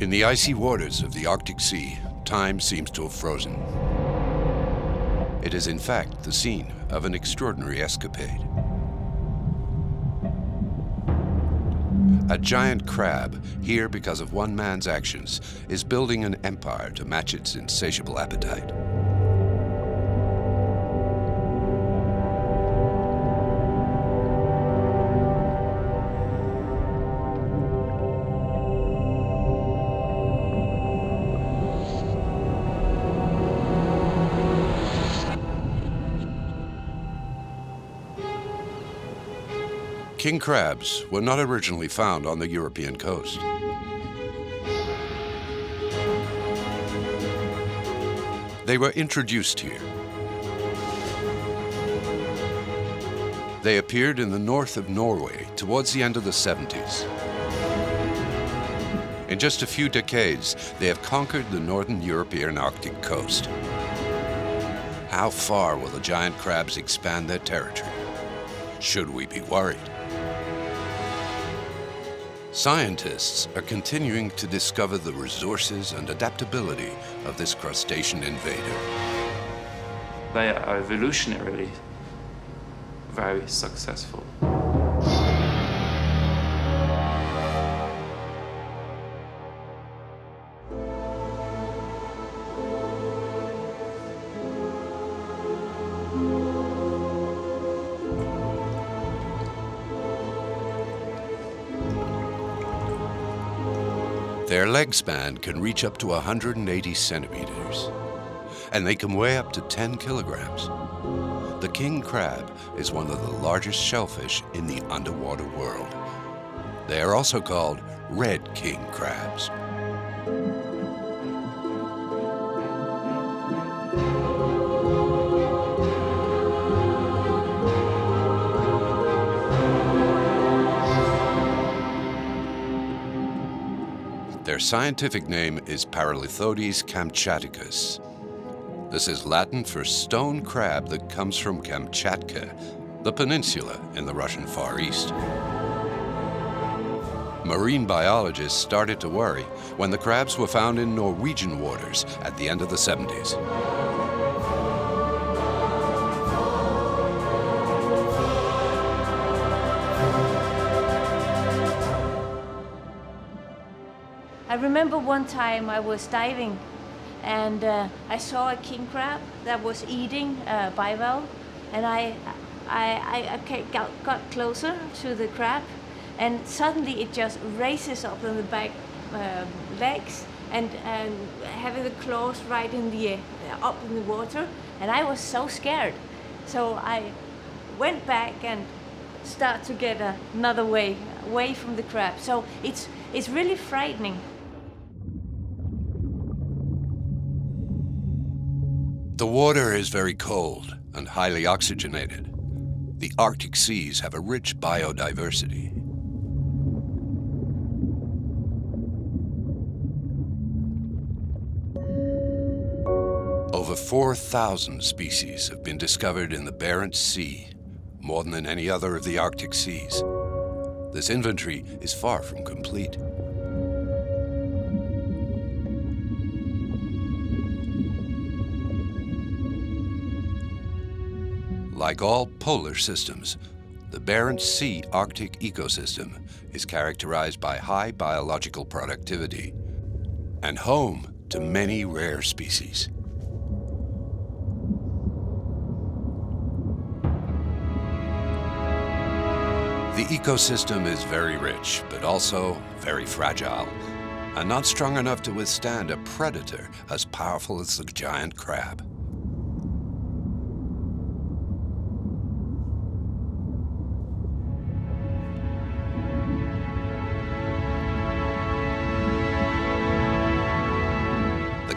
In the icy waters of the Arctic Sea, time seems to have frozen. It is in fact the scene of an extraordinary escapade. A giant crab, here because of one man's actions, is building an empire to match its insatiable appetite. King crabs were not originally found on the European coast. They were introduced here. They appeared in the north of Norway towards the end of the 70s. In just a few decades, they have conquered the northern European Arctic coast. How far will the giant crabs expand their territory? Should we be worried? Scientists are continuing to discover the resources and adaptability of this crustacean invader. They are evolutionarily very successful. Their leg span can reach up to 180 centimeters, and they can weigh up to 10 kilograms. The king crab is one of the largest shellfish in the underwater world. They are also called red king crabs. Their scientific name is Paralithodes kamtchatticus. This is Latin for stone crab that comes from Kamtchatcka, the peninsula in the Russian Far East. Marine biologists started to worry when the crabs were found in Norwegian waters at the end of the 70s. I remember one time I was diving and I saw a king crab that was eating bivalve, and I got closer to the crab, and suddenly it just raises up on the back legs and having the claws right in the up in the water, and I was so scared. So I went back and started to get another way away from the crab. So it's really frightening. The water is very cold and highly oxygenated. The Arctic seas have a rich biodiversity. Over 4,000 species have been discovered in the Barents Sea, more than in any other of the Arctic seas. This inventory is far from complete. Like all polar systems, the Barents Sea Arctic ecosystem is characterized by high biological productivity and home to many rare species. The ecosystem is very rich, but also very fragile, and not strong enough to withstand a predator as powerful as the giant crab.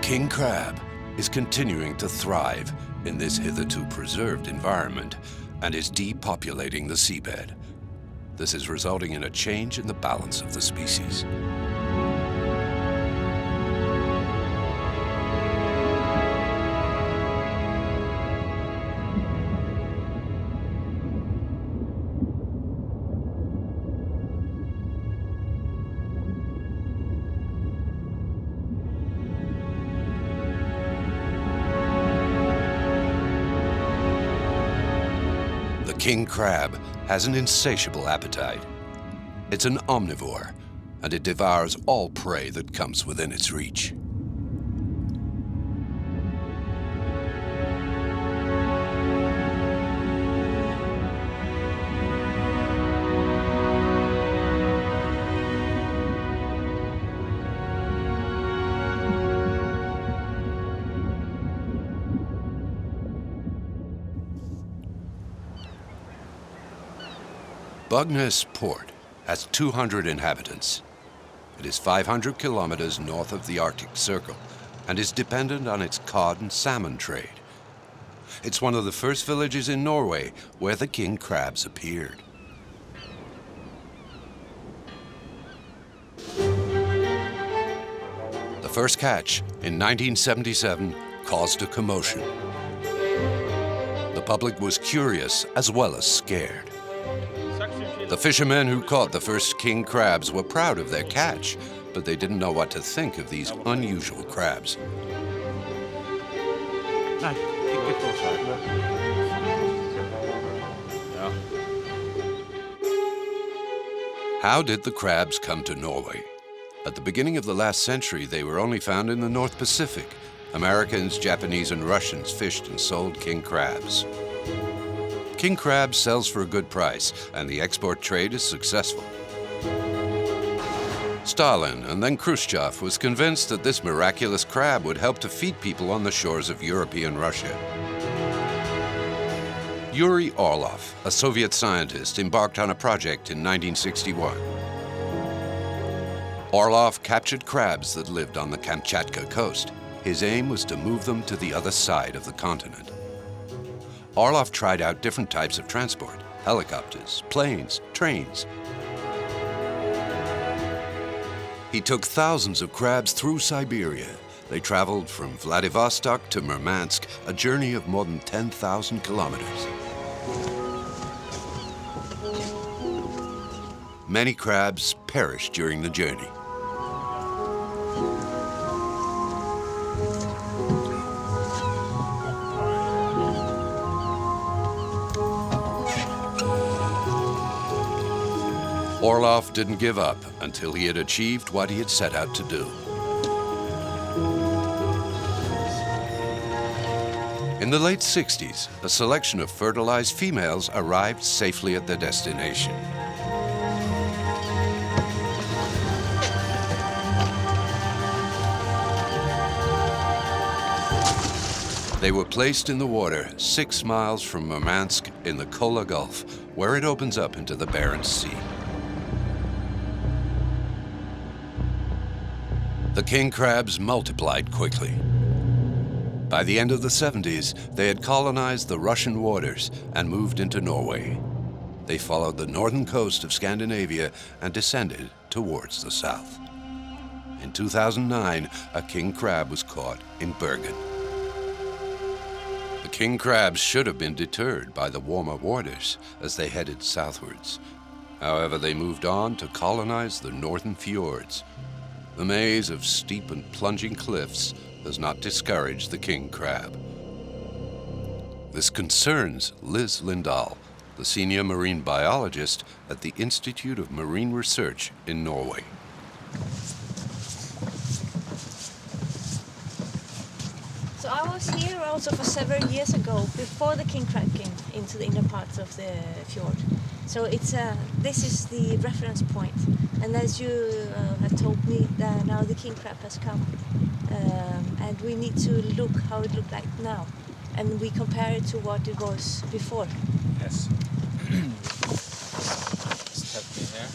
King crab is continuing to thrive in this hitherto preserved environment and is depopulating the seabed. This is resulting in a change in the balance of the species. king crab has an insatiable appetite. It's an omnivore, and it devours all prey that comes within its reach. Bugnes Port has 200 inhabitants. It is 500 kilometers north of the Arctic Circle and is dependent on its cod and salmon trade. It's one of the first villages in Norway where the king crabs appeared. The first catch in 1977 caused a commotion. The public was curious as well as scared. The fishermen who caught the first king crabs were proud of their catch, but they didn't know what to think of these unusual crabs. How did the crabs come to Norway? At the beginning of the last century, they were only found in the North Pacific. Americans, Japanese, and Russians fished and sold king crabs. King crab sells for a good price, and the export trade is successful. Stalin, and then Khrushchev, was convinced that this miraculous crab would help to feed people on the shores of European Russia. Yuri Orlov, a Soviet scientist, embarked on a project in 1961. Orlov captured crabs that lived on the Kamtchatcka coast. His aim was to move them to the other side of the continent. Orlov tried out different types of transport: helicopters, planes, trains. He took thousands of crabs through Siberia. They traveled from Vladivostok to Murmansk, a journey of more than 10,000 kilometers. Many crabs perished during the journey. Orlov didn't give up until he had achieved what he had set out to do. In the late 60s, a selection of fertilized females arrived safely at their destination. They were placed in the water 6 miles from Murmansk in the Kola Gulf, where it opens up into the Barents Sea. The king crabs multiplied quickly. By the end of the 70s, they had colonized the Russian waters and moved into Norway. They followed the northern coast of Scandinavia and descended towards the south. In 2009, a king crab was caught in Bergen. The king crabs should have been deterred by the warmer waters as they headed southwards. However, they moved on to colonize the northern fjords. The maze of steep and plunging cliffs does not discourage the king crab. This concerns Liz Lindahl, the senior marine biologist at the Institute of Marine Research in Norway. So I was here also for several years ago, before the king crab came into the inner parts of the fjord. So this is the reference point. And as you have told me, that now the king crab has come. And we need to look how it looked like now. And we compare it to what it was before. Yes. Step in here.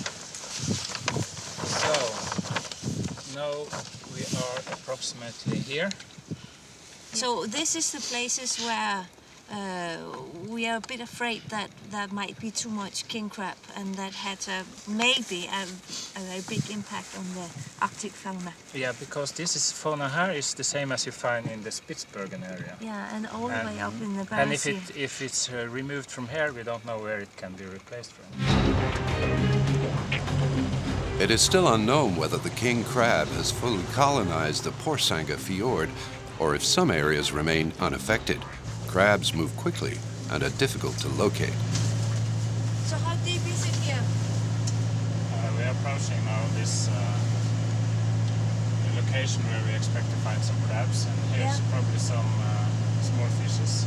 So, now we are approximately here. So this is the places where we are a bit afraid that there might be too much king crab, and that had maybe a very big impact on the Arctic fauna. Yeah, because fauna here is the same as you find in the Spitsbergen area. Yeah, and all the way up in the Barents And Sea. if it's removed from here, we don't know where it can be replaced from. It is still unknown whether the king crab has fully colonized the Porsanger fjord, or if some areas remain unaffected. Crabs move quickly and are difficult to locate. So how deep is it here? We are approaching now this location where we expect to find some crabs, and here's probably some small fishes.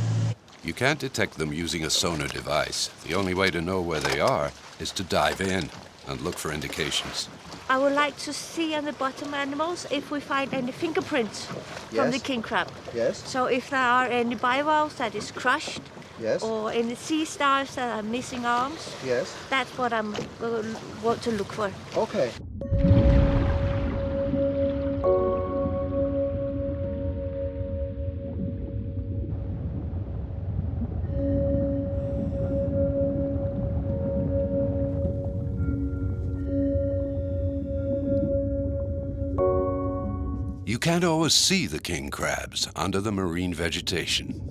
You can't detect them using a sonar device. The only way to know where they are is to dive in and look for indications. I would like to see on the bottom animals if we find any fingerprints from the king crab. Yes. So if there are any bivalves that is crushed, Yes. or any sea stars that are missing arms, Yes. that's what I'm want to look for. Okay. You can't always see the king crabs under the marine vegetation.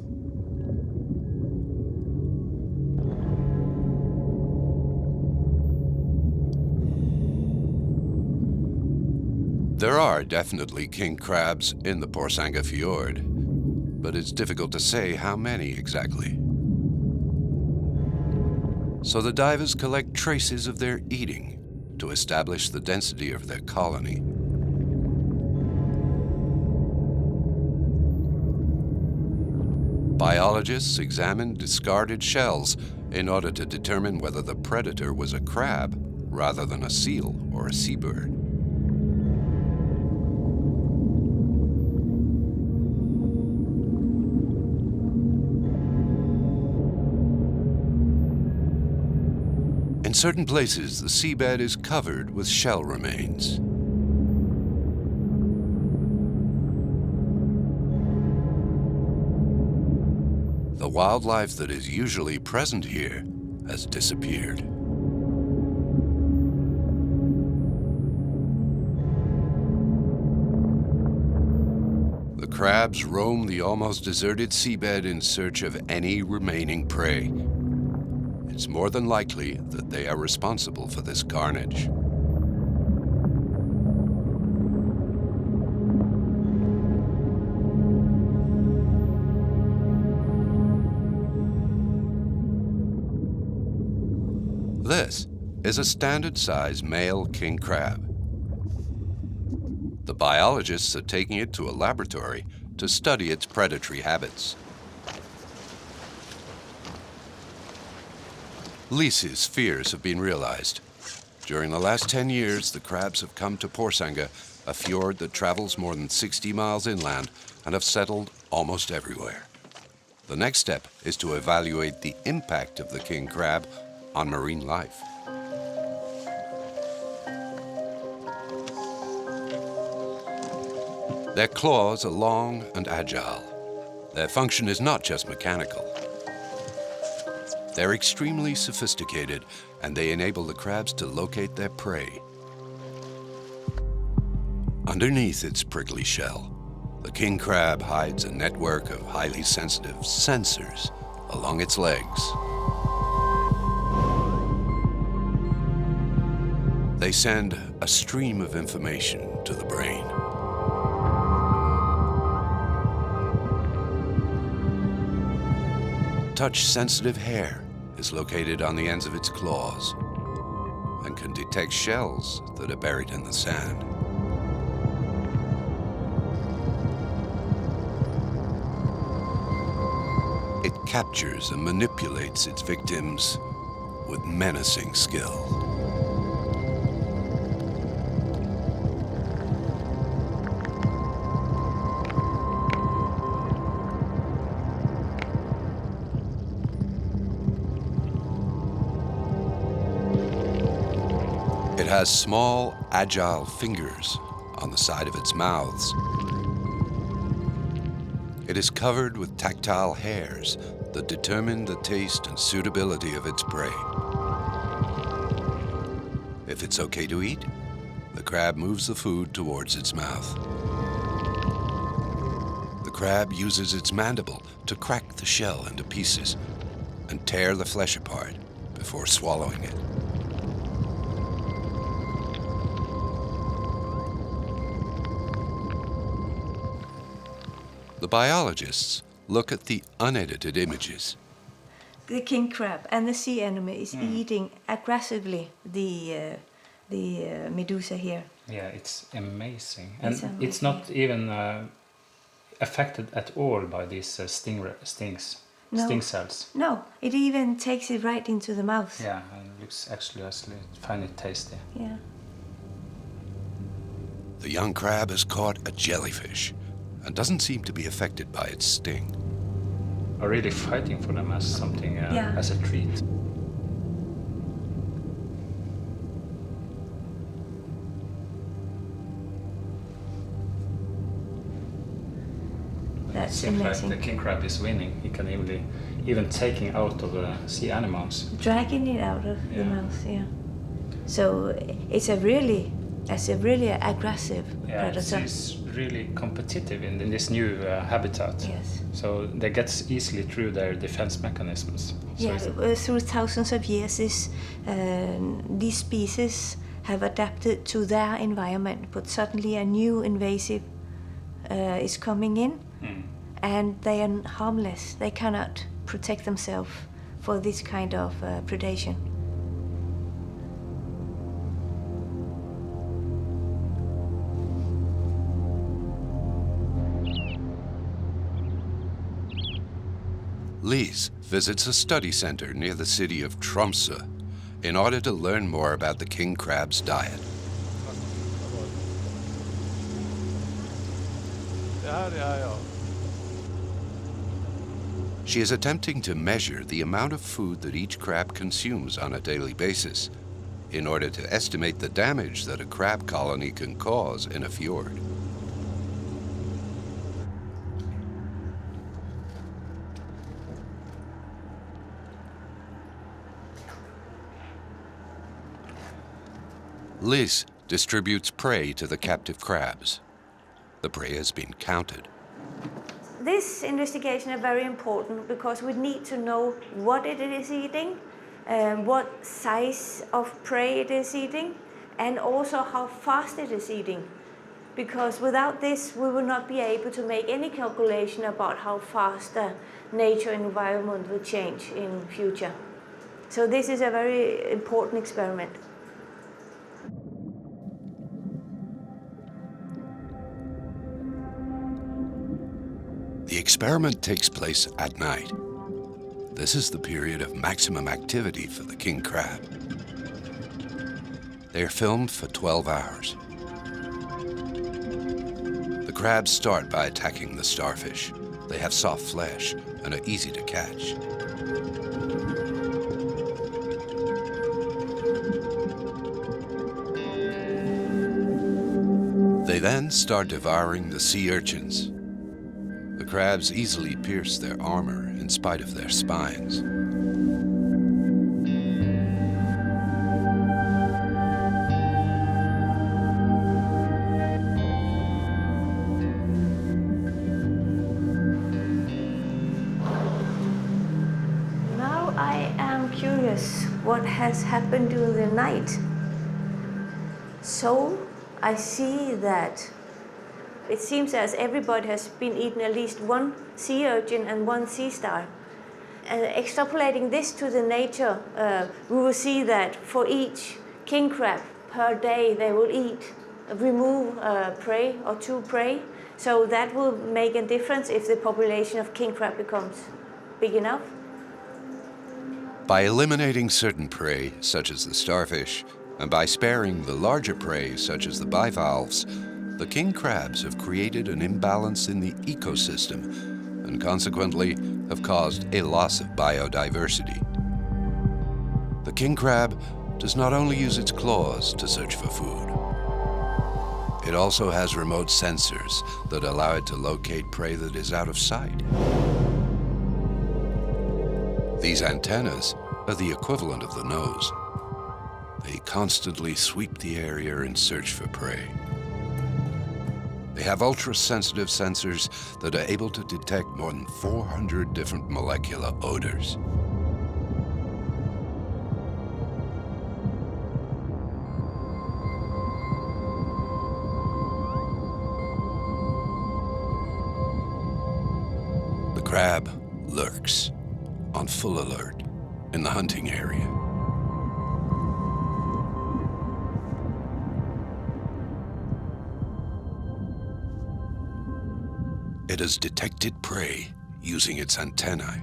There are definitely king crabs in the Porsanger Fjord, but it's difficult to say how many exactly. So the divers collect traces of their eating to establish the density of their colony. Biologists examine discarded shells in order to determine whether the predator was a crab rather than a seal or a seabird. In certain places, the seabed is covered with shell remains. The wildlife that is usually present here has disappeared. The crabs roam the almost deserted seabed in search of any remaining prey. It's more than likely that they are responsible for this carnage. This is a standard-sized male king crab. The biologists are taking it to a laboratory to study its predatory habits. Lise's fears have been realized. During the last 10 years, the crabs have come to Porsanger, a fjord that travels more than 60 miles inland, and have settled almost everywhere. The next step is to evaluate the impact of the king crab on marine life. Their claws are long and agile. Their function is not just mechanical. They're extremely sophisticated, and they enable the crabs to locate their prey. Underneath its prickly shell, the king crab hides a network of highly sensitive sensors along its legs. They send a stream of information to the brain. Touch-sensitive hair is located on the ends of its claws and can detect shells that are buried in the sand. It captures and manipulates its victims with menacing skill. It has small, agile fingers on the side of its mouths. It is covered with tactile hairs that determine the taste and suitability of its prey. If it's okay to eat, the crab moves the food towards its mouth. The crab uses its mandible to crack the shell into pieces and tear the flesh apart before swallowing it. The biologists look at the unedited images. the king crab and the sea anemone is eating aggressively the medusa here. Yeah, it's amazing. And It's amazing. it's not even affected at all by these sting cells. No, it even takes it right into the mouth. Yeah, and it looks actually, I find it tasty. Yeah. The young crab has caught a jellyfish and doesn't seem to be affected by its sting. Are really fighting for them as something, Yeah. as a treat. That's Seems amazing. like the king crab is winning. He can even taking out of the sea anemones. Dragging it out of the Yeah. mouth, yeah. So it's a really aggressive predator. It's really competitive in this new habitat. Yes. So they get easily through their defense mechanisms. So Yeah, it's- through thousands of years, these species have adapted to their environment, but suddenly a new invasive is coming in, and they are harmless. They cannot protect themselves for this kind of predation. Lise visits a study center near the city of Tromsø in order to learn more about the king crab's diet. She is attempting to measure the amount of food that each crab consumes on a daily basis in order to estimate the damage that a crab colony can cause in a fjord. Lise distributes prey to the captive crabs. The prey has been counted. This investigation is very important because we need to know what it is eating, what size of prey it is eating, and also how fast it is eating. Because without this, we will not be able to make any calculation about how fast the nature and environment will change in future. So this is a very important experiment. The experiment takes place at night. This is the period of maximum activity for the king crab. They are filmed for 12 hours. The crabs start by attacking the starfish. They have soft flesh and are easy to catch. They then start devouring the sea urchins. The crabs easily pierce their armor in spite of their spines. Now I am curious what has happened during the night. So I see that it seems as everybody has been eating at least one sea urchin and one sea star. And extrapolating this to the nature, we will see that for each king crab per day they will remove prey or two prey. So that will make a difference if the population of king crab becomes big enough. By eliminating certain prey, such as the starfish, and by sparing the larger prey, such as the bivalves, the king crabs have created an imbalance in the ecosystem and consequently have caused a loss of biodiversity. The king crab does not only use its claws to search for food. It also has remote sensors that allow it to locate prey that is out of sight. These antennas are the equivalent of the nose. They constantly sweep the area in search for prey. They have ultra-sensitive sensors that are able to detect more than 400 different molecular odors. The crab lurks, on full alert. in the hunting area. It has detected prey using its antennae.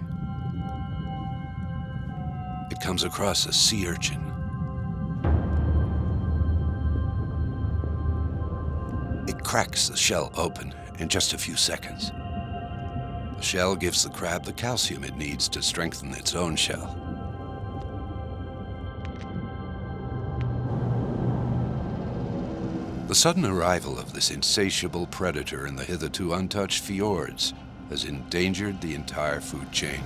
It comes across a sea urchin. It cracks the shell open in just a few seconds. The shell gives the crab the calcium it needs to strengthen its own shell. The sudden arrival of this insatiable predator in the hitherto untouched fjords has endangered the entire food chain.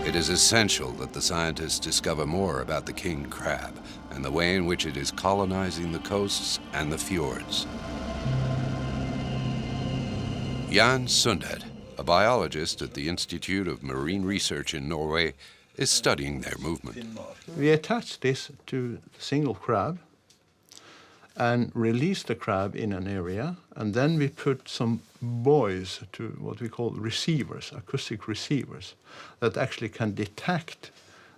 It is essential that the scientists discover more about the king crab and the way in which it is colonizing the coasts and the fjords. Jan Sundhed, a biologist at the Institute of Marine Research in Norway, is studying their movement. We attach this to the single crab and release the crab in an area, and then we put some buoys to what we call receivers, acoustic receivers, that actually can detect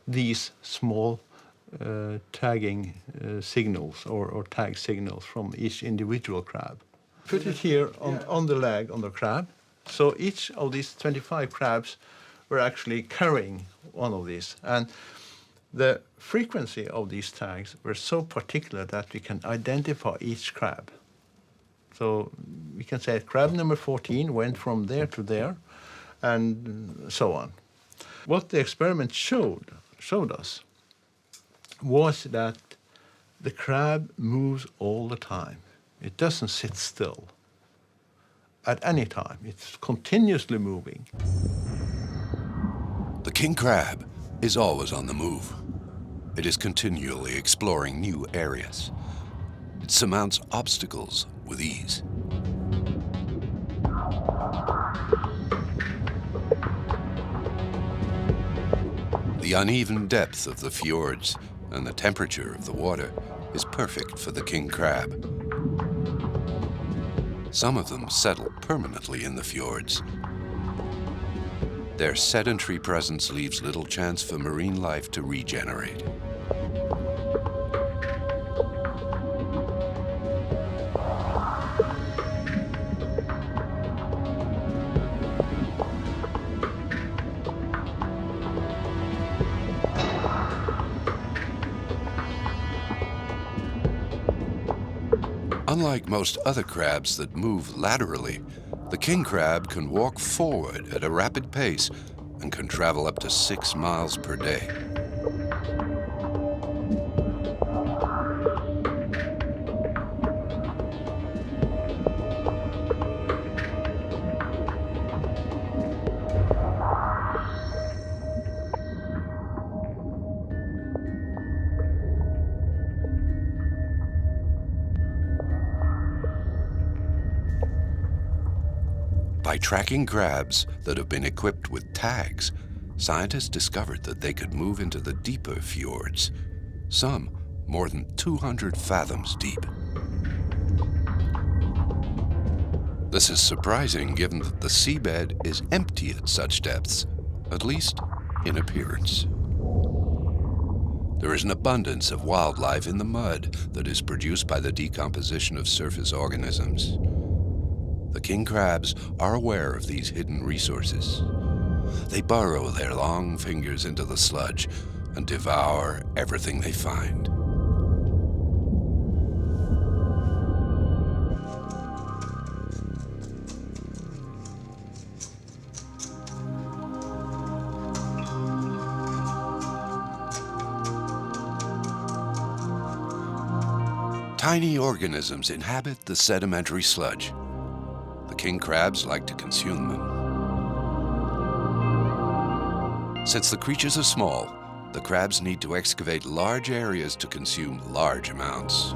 these small tagging signals or tag signals from each individual crab. Put it here on the leg on the crab, so each of these 25 crabs were actually carrying one of these. And the frequency of these tags were so particular that we can identify each crab. So we can say crab number 14 went from there to there, and so on. What the experiment showed us was that the crab moves all the time. It doesn't sit still at any time. It's continuously moving. The king crab is always on the move. It is continually exploring new areas. It surmounts obstacles with ease. The uneven depth of the fjords and the temperature of the water is perfect for the king crab. Some of them settle permanently in the fjords. Their sedentary presence leaves little chance for marine life to regenerate. Unlike most other crabs that move laterally, the king crab can walk forward at a rapid pace and can travel up to 6 miles per day. By tracking crabs that have been equipped with tags, scientists discovered that they could move into the deeper fjords, some more than 200 fathoms deep. This is surprising given that the seabed is empty at such depths, at least in appearance. There is an abundance of wildlife in the mud that is produced by the decomposition of surface organisms. The king crabs are aware of these hidden resources. They burrow their long fingers into the sludge and devour everything they find. Tiny organisms inhabit the sedimentary sludge. The king crabs like to consume them. Since the creatures are small, the crabs need to excavate large areas to consume large amounts.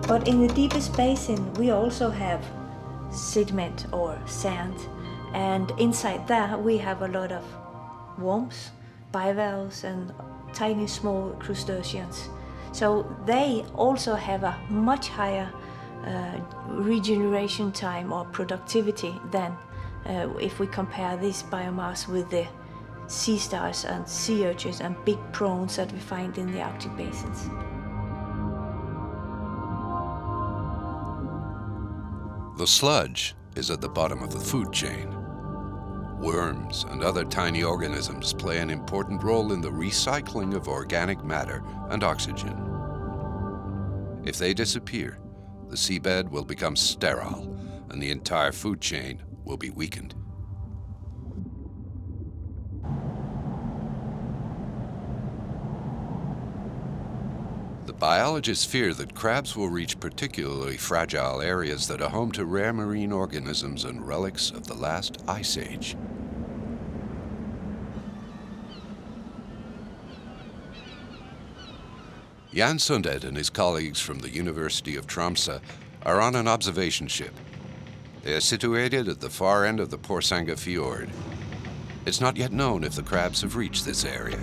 But in the deepest basin, we also have sediment or sand. And inside that, we have a lot of worms, bivalves, and tiny small crustaceans. So they also have a much higher regeneration time or productivity than if we compare this biomass with the sea stars and sea urchins and big prawns that we find in the Arctic basins. The sludge is at the bottom of the food chain. Worms and other tiny organisms play an important role in the recycling of organic matter and oxygen. If they disappear, the seabed will become sterile and the entire food chain will be weakened. The biologists fear that crabs will reach particularly fragile areas that are home to rare marine organisms and relics of the last ice age. Jan Sundet and his colleagues from the University of Tromsø are on an observation ship. They are situated at the far end of the Porsanger Fjord. It's not yet known if the crabs have reached this area.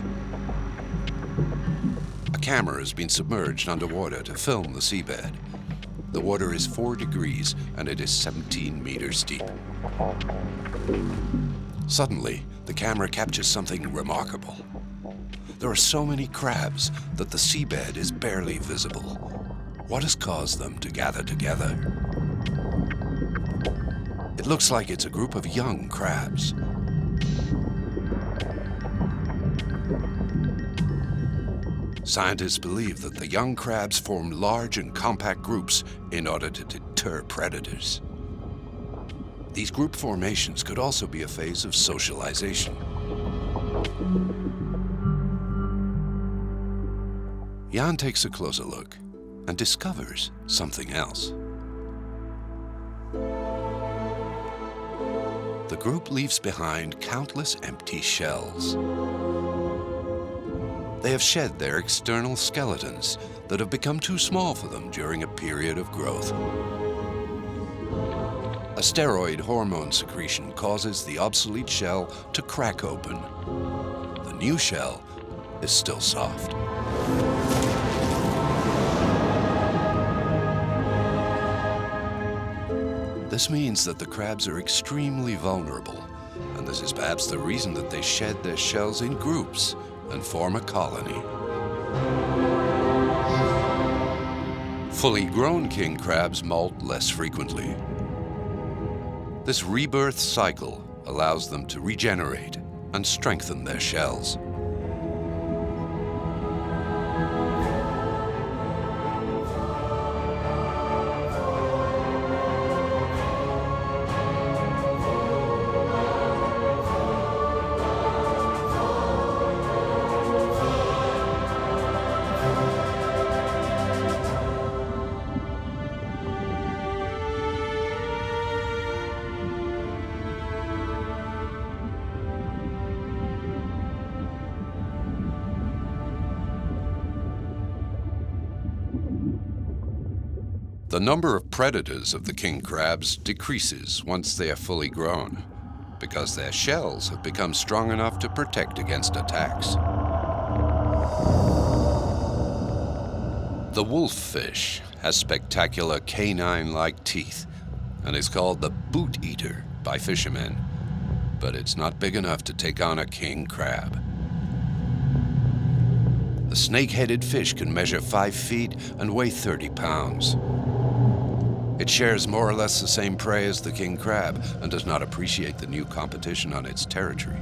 A camera has been submerged underwater to film the seabed. The water is 4 degrees and it is 17 meters deep. Suddenly, the camera captures something remarkable. There are so many crabs that the seabed is barely visible. What has caused them to gather together? It looks like it's a group of young crabs. Scientists believe that the young crabs form large and compact groups in order to deter predators. These group formations could also be a phase of socialization. Jan takes a closer look and discovers something else. The group leaves behind countless empty shells. They have shed their external skeletons that have become too small for them during a period of growth. A steroid hormone secretion causes the obsolete shell to crack open. The new shell is still soft. This means that the crabs are extremely vulnerable, and this is perhaps the reason that they shed their shells in groups and form a colony. Fully grown king crabs molt less frequently. This rebirth cycle allows them to regenerate and strengthen their shells. The number of predators of the king crabs decreases once they are fully grown, because their shells have become strong enough to protect against attacks. The wolffish has spectacular canine-like teeth and is called the boot eater by fishermen, but it's not big enough to take on a king crab. The snake-headed fish can measure 5 feet and weigh 30 pounds. It shares more or less the same prey as the king crab and does not appreciate the new competition on its territory.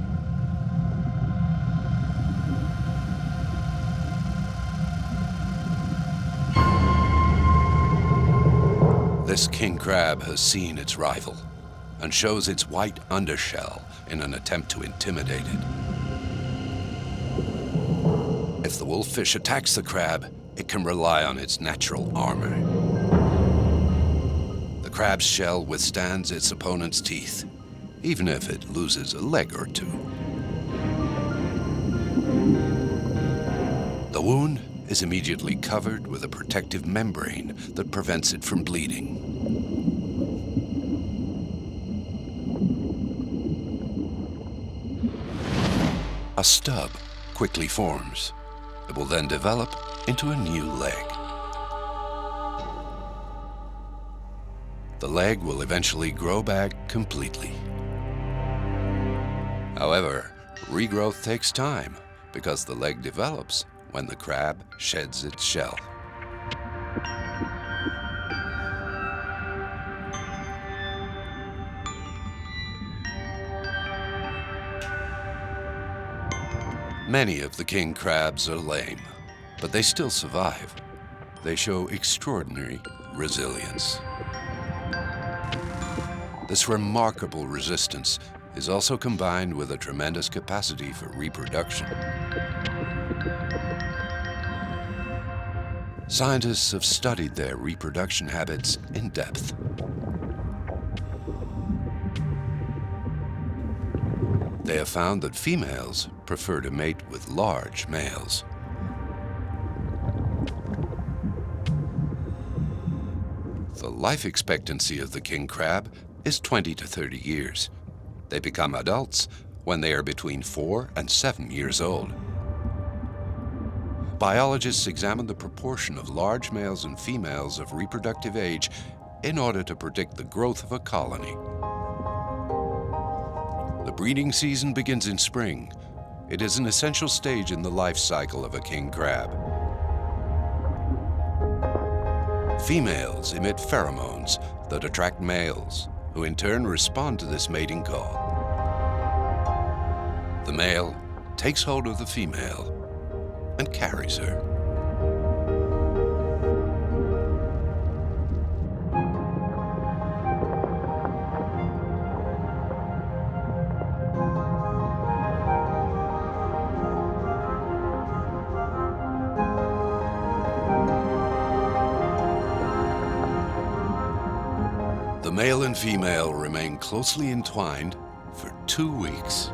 This king crab has seen its rival and shows its white undershell in an attempt to intimidate it. If the wolffish attacks the crab, it can rely on its natural armor. The crab's shell withstands its opponent's teeth, even if it loses a leg or two. The wound is immediately covered with a protective membrane that prevents it from bleeding. A stub quickly forms. It will then develop into a new leg. The leg will eventually grow back completely. However, regrowth takes time because the leg develops when the crab sheds its shell. Many of the king crabs are lame, but they still survive. They show extraordinary resilience. This remarkable resistance is also combined with a tremendous capacity for reproduction. Scientists have studied their reproduction habits in depth. They have found that females prefer to mate with large males. The life expectancy of the king crab is 20 to 30 years. They become adults when they are between 4 and 7 years old. Biologists examine the proportion of large males and females of reproductive age in order to predict the growth of a colony. The breeding season begins in spring. It is an essential stage in the life cycle of a king crab. Females emit pheromones that attract males, who in turn respond to this mating call. The male takes hold of the female and carries her. The male and female remain closely entwined for 2 weeks.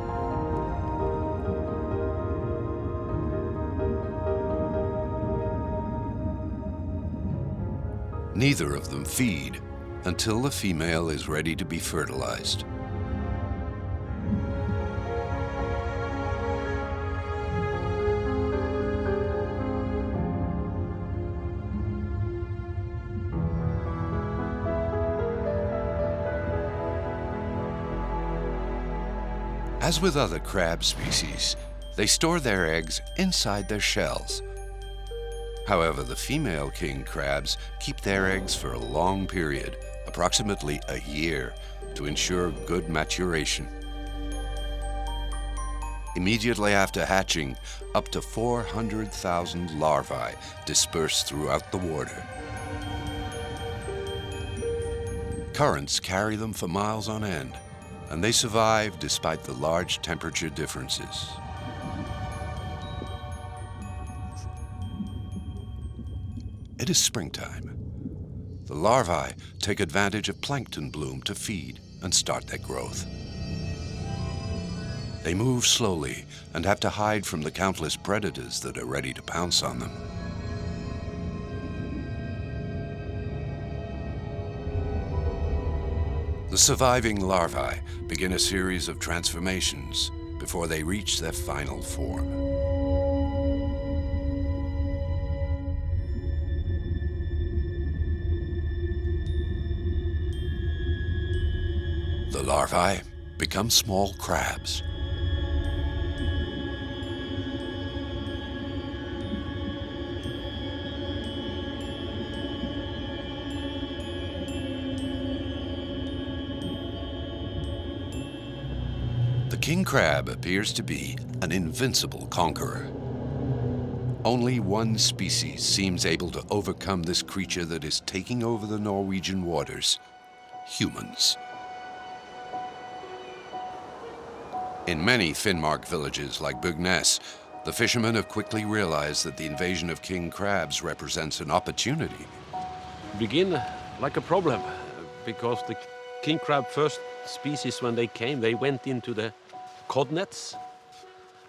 Neither of them feed until the female is ready to be fertilized. As with other crab species, they store their eggs inside their shells. However, the female king crabs keep their eggs for a long period, approximately a year, to ensure good maturation. Immediately after hatching, up to 400,000 larvae disperse throughout the water. Currents carry them for miles on end, and they survive despite the large temperature differences. It is springtime. The larvae take advantage of plankton bloom to feed and start their growth. They move slowly and have to hide from the countless predators that are ready to pounce on them. The surviving larvae begin a series of transformations before they reach their final form. The larvae become small crabs. The king crab appears to be an invincible conqueror. Only one species seems able to overcome this creature that is taking over the Norwegian waters: humans. In many Finnmark villages like Bugnes, the fishermen have quickly realized that the invasion of king crabs represents an opportunity. Begin like a problem, because the king crab first species, when they came, they went into the cod nets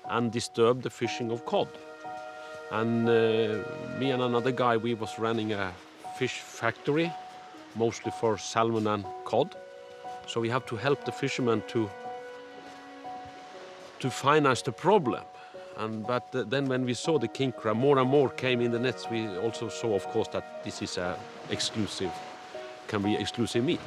and disturbed the fishing of cod. And me and another guy, we was running a fish factory, mostly for salmon and cod. So we have to help the fishermen to finance the problem. But then when we saw the king crab, more and more came in the nets, we also saw, of course, that this is can be exclusive meat.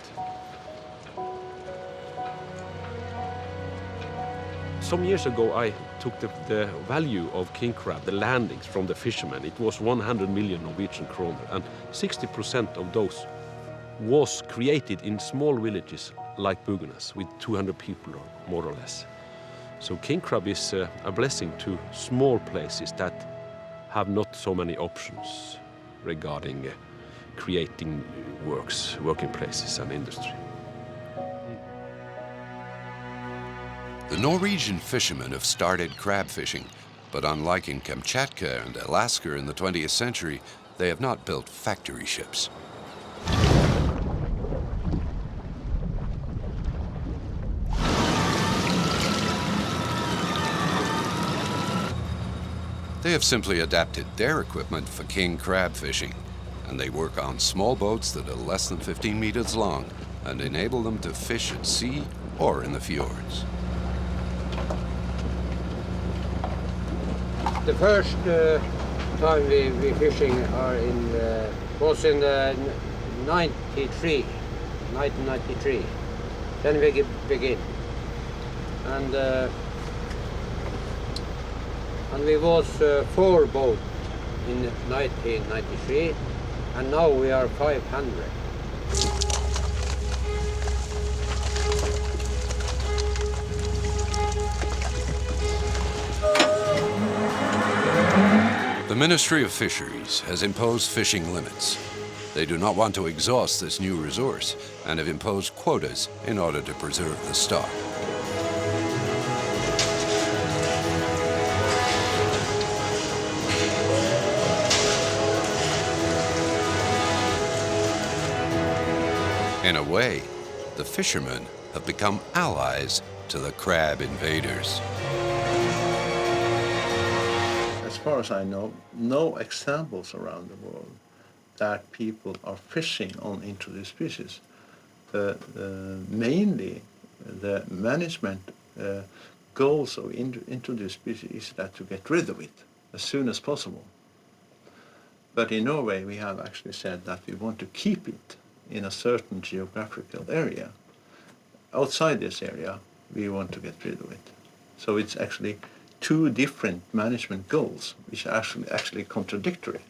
Some years ago, I took the value of king crab, the landings from the fishermen. It was 100 million Norwegian kroner, and 60% of those was created in small villages like Bugenes, with 200 people or more or less. So king crab is a blessing to small places that have not so many options regarding creating working places and industry. The Norwegian fishermen have started crab fishing, but unlike in Kamtchatcka and Alaska in the 20th century, they have not built factory ships. They have simply adapted their equipment for king crab fishing, and they work on small boats that are less than 15 meters long and enable them to fish at sea or in the fjords. The first time we fishing was in 1993. Then we begin, and we was 4 boats in 1993, and now we are 500. The Ministry of Fisheries has imposed fishing limits. They do not want to exhaust this new resource and have imposed quotas in order to preserve the stock. In a way, the fishermen have become allies to the crab invaders. As far as I know, no examples around the world that people are fishing on introduced species. Mainly, the management goals of introduced species is that to get rid of it as soon as possible. But in Norway, we have actually said that we want to keep it in a certain geographical area. Outside this area, we want to get rid of it. So it's actually 2 different management goals, which are actually contradictory.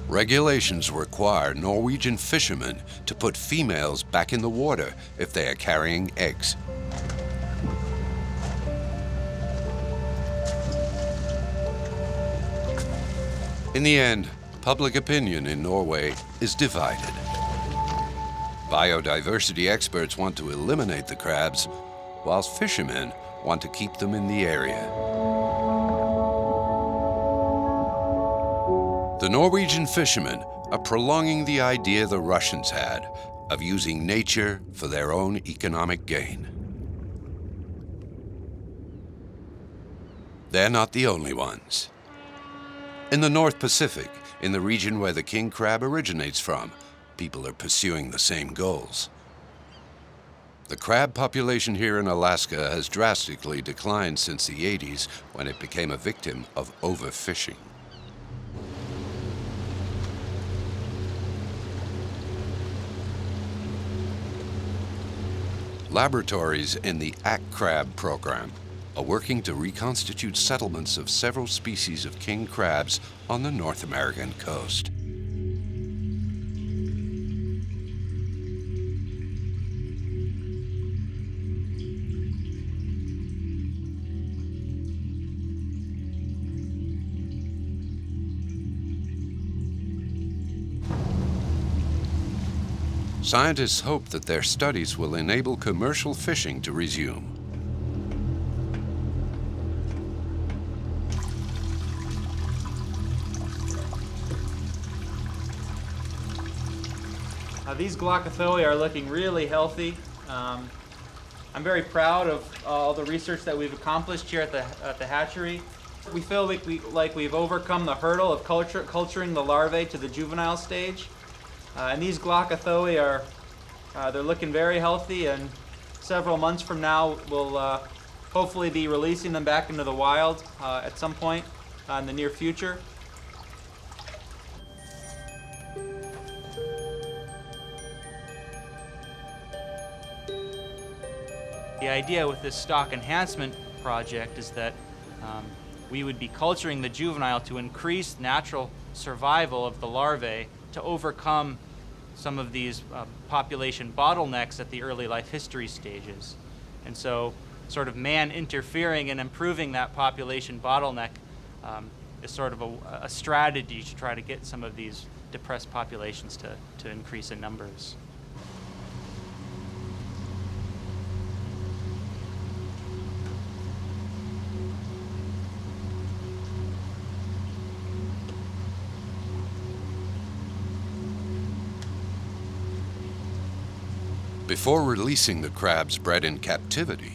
Regulations require Norwegian fishermen to put females back in the water if they are carrying eggs. In the end, public opinion in Norway is divided. Biodiversity experts want to eliminate the crabs, whilst fishermen want to keep them in the area. The Norwegian fishermen are prolonging the idea the Russians had of using nature for their own economic gain. They're not the only ones. In the North Pacific, in the region where the king crab originates from, people are pursuing the same goals. The crab population here in Alaska has drastically declined since the 80s, when it became a victim of overfishing. Laboratories in the Act Crab program are working to reconstitute settlements of several species of king crabs on the North American coast. Scientists hope that their studies will enable commercial fishing to resume. These Glaucothoe are looking really healthy. I'm very proud of all the research that we've accomplished here at the hatchery. We feel like we've overcome the hurdle of culturing the larvae to the juvenile stage. And these Glaucothoe they're looking very healthy, and several months from now we'll hopefully be releasing them back into the wild at some point in the near future. The idea with this stock enhancement project is that we would be culturing the juvenile to increase natural survival of the larvae to overcome some of these population bottlenecks at the early life history stages. And so sort of man interfering and improving that population bottleneck is sort of a strategy to try to get some of these depressed populations to increase in numbers. Before releasing the crabs bred in captivity,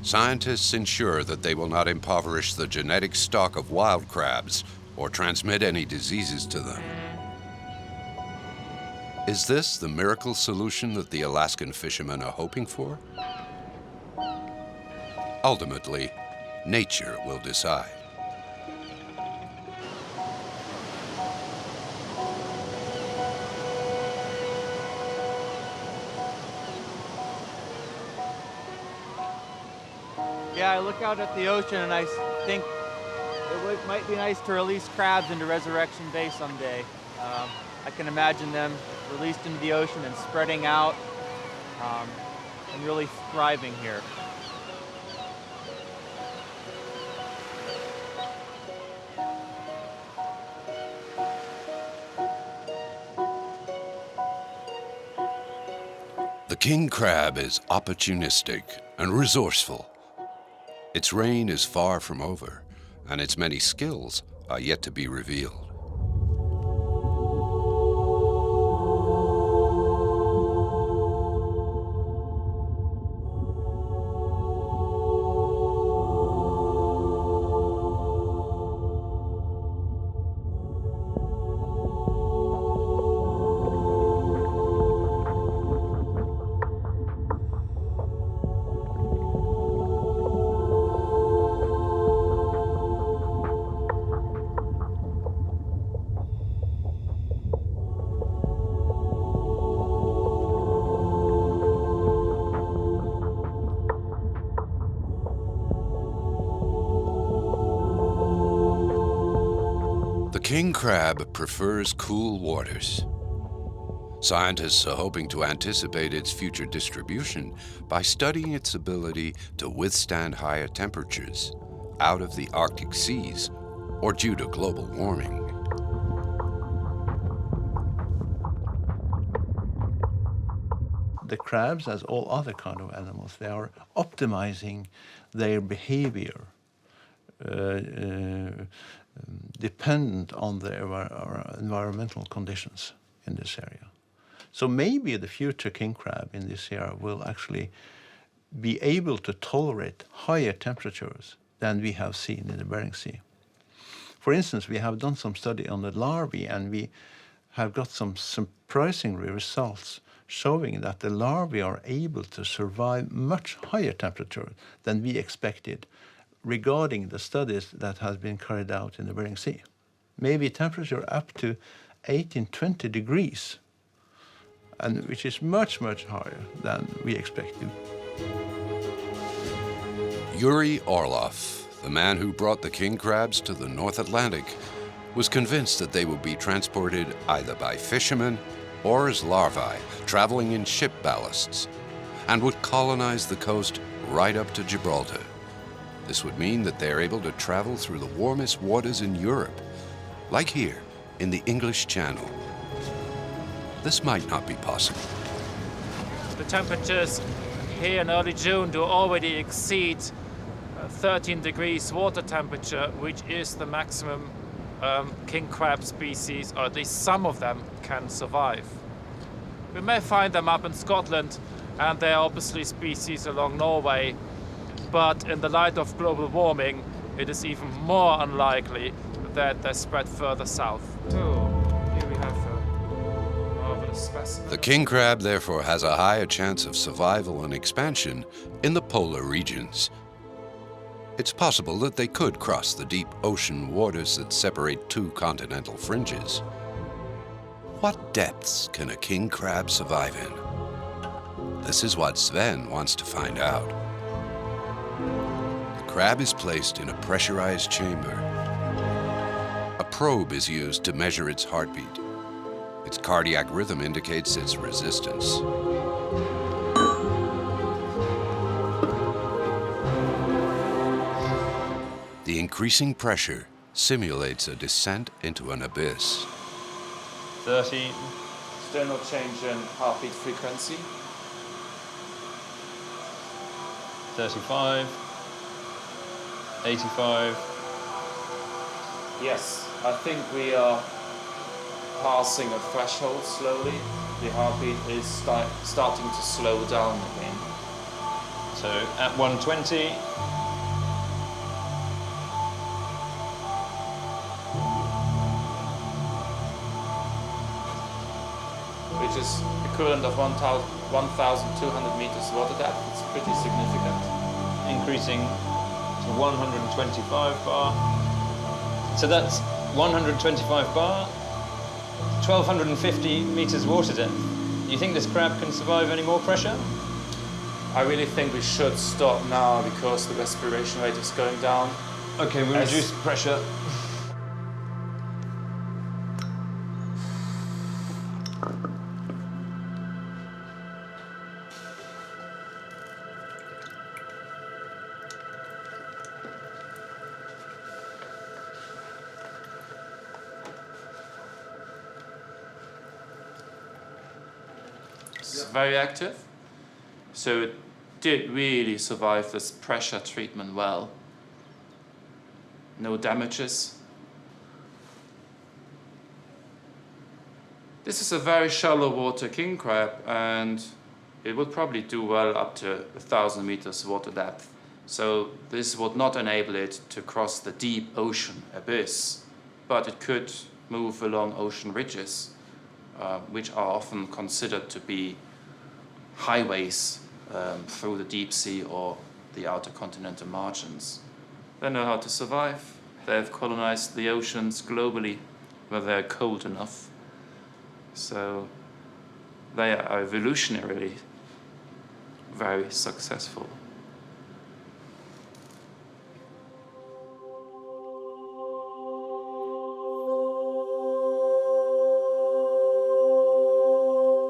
scientists ensure that they will not impoverish the genetic stock of wild crabs or transmit any diseases to them. Is this the miracle solution that the Alaskan fishermen are hoping for? Ultimately, nature will decide. Yeah, I look out at the ocean and I think it might be nice to release crabs into Resurrection Bay someday. I can imagine them released into the ocean and spreading out and really thriving here. The king crab is opportunistic and resourceful. Its reign is far from over, and its many skills are yet to be revealed. The king crab prefers cool waters. Scientists are hoping to anticipate its future distribution by studying its ability to withstand higher temperatures out of the Arctic seas or due to global warming. The crabs, as all other kind of animals, they are optimizing their behavior dependent on the environmental conditions in this area. So maybe the future king crab in this area will actually be able to tolerate higher temperatures than we have seen in the Bering Sea. For instance, we have done some study on the larvae, and we have got some surprising results showing that the larvae are able to survive much higher temperature than we expected regarding the studies that has been carried out in the Bering Sea. Maybe temperature up to 18-20 degrees, and which is much, much higher than we expected. Yuri Orlov, the man who brought the king crabs to the North Atlantic, was convinced that they would be transported either by fishermen or as larvae traveling in ship ballasts, and would colonize the coast right up to Gibraltar. This would mean that they are able to travel through the warmest waters in Europe, like here in the English Channel. This might not be possible. The temperatures here in early June do already exceed 13 degrees water temperature, which is the maximum king crab species, or at least some of them, can survive. We may find them up in Scotland, and they are obviously species along Norway, but in the light of global warming, it is even more unlikely that they spread further south. Here we have a marvelous specimen. The king crab therefore has a higher chance of survival and expansion in the polar regions. It's possible that they could cross the deep ocean waters that separate two continental fringes. What depths can a king crab survive in? This is what Sven wants to find out. The crab is placed in a pressurized chamber. A probe is used to measure its heartbeat. Its cardiac rhythm indicates its resistance. The increasing pressure simulates a descent into an abyss. 30. External change in heartbeat frequency. 35. 85. Yes, I think we are passing a threshold slowly. The heartbeat is starting to slow down again. So at 120. Which is equivalent of 1,200 meters water depth. It's pretty significant. Increasing to 125 bar. So that's 125 bar, 1,250 meters water depth. Do you think this crab can survive any more pressure? I really think we should stop now because the respiration rate is going down. Okay, we'll reduce pressure. It's very active, so it did really survive this pressure treatment well. No damages. This is a very shallow water king crab, and it would probably do well up to 1,000 meters water depth. So this would not enable it to cross the deep ocean abyss, but it could move along ocean ridges, which are often considered to be highways through the deep sea or the outer continental margins. They know how to survive. They have colonized the oceans globally where they're cold enough. So they are evolutionarily very successful.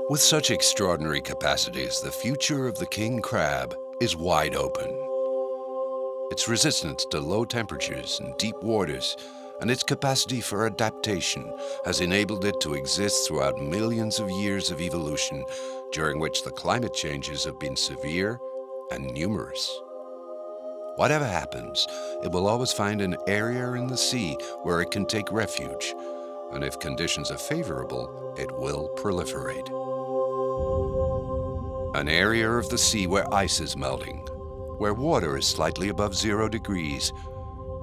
With such extraordinary capacities, the future of the king crab is wide open. Its resistance to low temperatures and deep waters and its capacity for adaptation has enabled it to exist throughout millions of years of evolution, during which the climate changes have been severe and numerous. Whatever happens, it will always find an area in the sea where it can take refuge, and if conditions are favorable, it will proliferate. An area of the sea where ice is melting, where water is slightly above 0 degrees,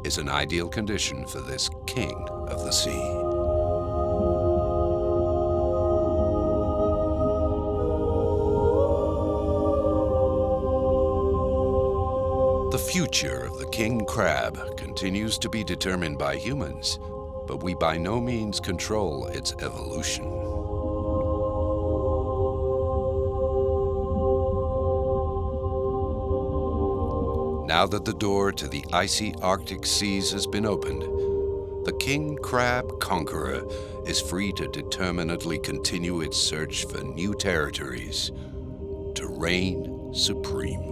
is an ideal condition for this king of the sea. The future of the king crab continues to be determined by humans, but we by no means control its evolution. Now that the door to the icy Arctic seas has been opened, the king crab Conqueror is free to determinedly continue its search for new territories, to reign supreme.